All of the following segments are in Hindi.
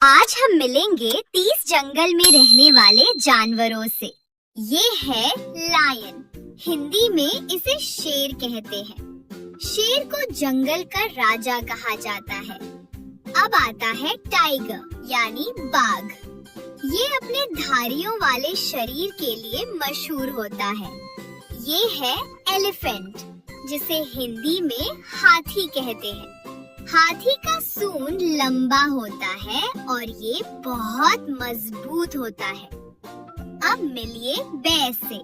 आज हम मिलेंगे 30 जंगल में रहने वाले जानवरों से। ये है लायन। हिंदी में इसे शेर कहते हैं। शेर को जंगल का राजा कहा जाता है। अब आता है टाइगर यानी बाघ। ये अपने धारियों वाले शरीर के लिए मशहूर होता है। ये है एलिफेंट, जिसे हिंदी में हाथी कहते हैं। हाथी का सूंड लंबा होता है और ये बहुत मजबूत होता है। अब मिलिए बैल से।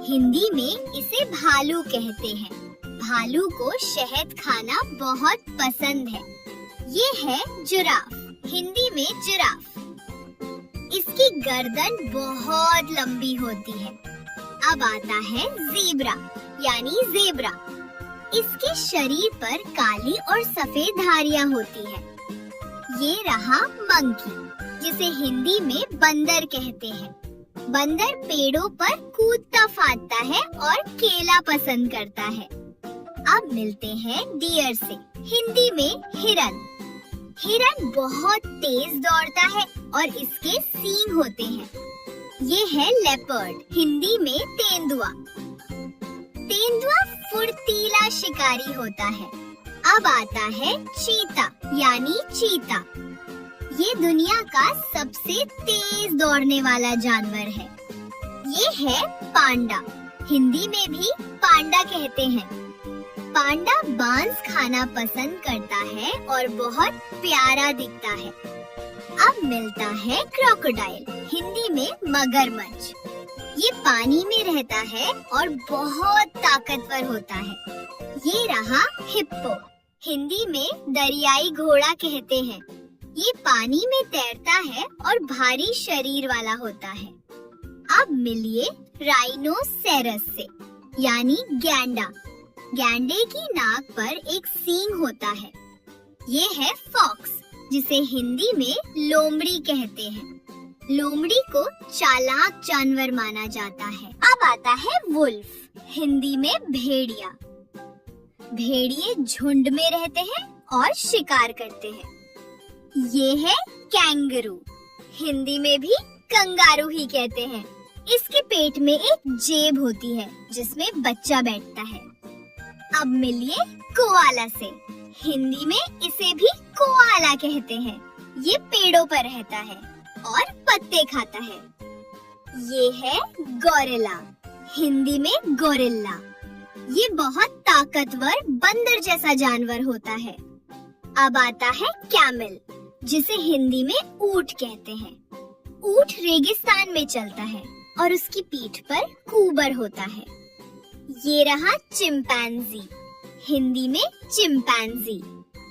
हिंदी में इसे भालू कहते हैं। भालू को शहद खाना बहुत पसंद है। ये है जिराफ। हिंदी में जिराफ। इसकी गर्दन बहुत लंबी होती है। अब आता है ज़ेब्रा यानी ज़ेब्रा। इसके शरीर पर काली और सफेद धारियां होती है। ये रहा मंकी, जिसे हिंदी में बंदर कहते हैं। बंदर पेड़ों पर कूदता फांदता है और केला पसंद करता है। अब मिलते हैं डियर से। हिंदी में हिरन। हिरन बहुत तेज दौड़ता है और इसके सींग होते हैं। ये है लेपर्ड। हिंदी में तेंदुआ। तेंदुआ फुर्तीला शिकारी होता है। अब आता है चीता यानी चीता। ये दुनिया का सबसे तेज दौड़ने वाला जानवर है। ये है पांडा। हिंदी में भी पांडा कहते हैं। पांडा बांस खाना पसंद करता है और बहुत प्यारा दिखता है। अब मिलता है क्रोकोडाइल। हिंदी में मगरमच्छ। ये पानी में रहता है और बहुत ताकतवर होता है। ये रहा हिप्पो। हिंदी में दरियाई घोड़ा कहते हैं। ये पानी में तैरता है और भारी शरीर वाला होता है। अब मिलिए राइनोसेरस से यानी गैंडा। गैंडे की नाक पर एक सींग होता है। ये है फॉक्स, जिसे हिंदी में लोमड़ी कहते हैं। लोमड़ी को चालाक जानवर माना जाता है। अब आता है वुल्फ। हिंदी में भेड़िया। भेड़िए झुंड में रहते हैं और शिकार करते हैं। ये है कैंगरू। हिंदी में भी कंगारू ही कहते हैं। इसके पेट में एक जेब होती है जिसमें बच्चा बैठता है। अब मिलिए कोआला से। हिंदी में इसे भी कोआला कहते हैं। ये पेड़ों पर रहता है और पत्ते खाता है। ये है गोरिल्ला। हिंदी में गोरिल्ला। ये बहुत ताकतवर बंदर जैसा जानवर होता है। अब आता है कैमल, जिसे हिंदी में ऊंट कहते हैं। ऊंट रेगिस्तान में चलता है और उसकी पीठ पर कुबर होता है। ये रहा चिंपैंजी। हिंदी में चिंपैंजी।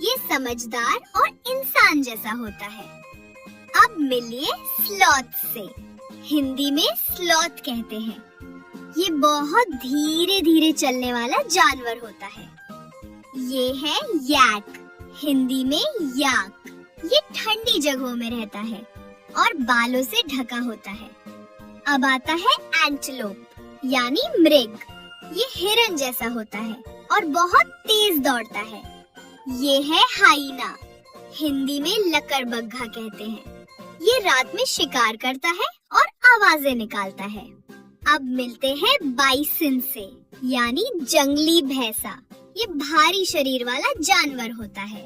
ये समझदार और इंसान जैसा होता है। अब मिलिए स्लॉथ से। हिंदी में स्लॉथ कहते हैं। ये बहुत धीरे धीरे चलने वाला जानवर होता है। ये है याक। हिंदी में याक। ये ठंडी जगहों में रहता है और बालों से ढका होता है। अब आता है एंटीलोप यानी मृग। ये हिरन जैसा होता है और बहुत तेज दौड़ता है। ये है हाइना। हिंदी में लकड़बग्घा कहते हैं। ये रात में शिकार करता है और आवाजें निकालता है। अब मिलते हैं बाइसन से यानी जंगली भैंसा। ये भारी शरीर वाला जानवर होता है।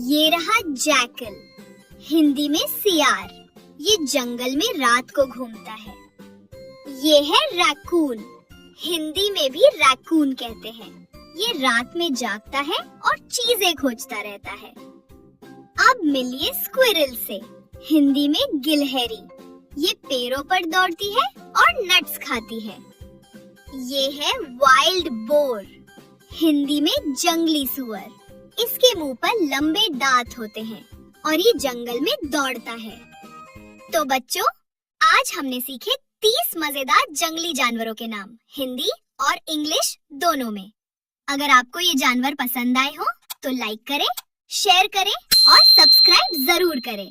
ये रहा जैकल। हिंदी में सियार। ये जंगल में रात को घूमता है। ये है रैकून। हिंदी में भी रैकून कहते हैं। ये रात में जागता है और चीजें खोजता रहता है। अब मिलिए स्क्विरल से। हिंदी में गिलहरी। ये पेड़ों पर दौड़ती है और नट्स खाती है। ये है वाइल्ड बोर। हिंदी में जंगली सुअर। इसके मुंह पर लंबे दांत होते हैं और ये जंगल में दौड़ता है। तो बच्चों, आज हमने सीखे 30 मजेदार जंगली जानवरों के नाम, हिंदी और इंग्लिश दोनों में। अगर आपको ये जानवर पसंद आए हो तो लाइक करें, शेयर करें और सब्सक्राइब जरूर करें।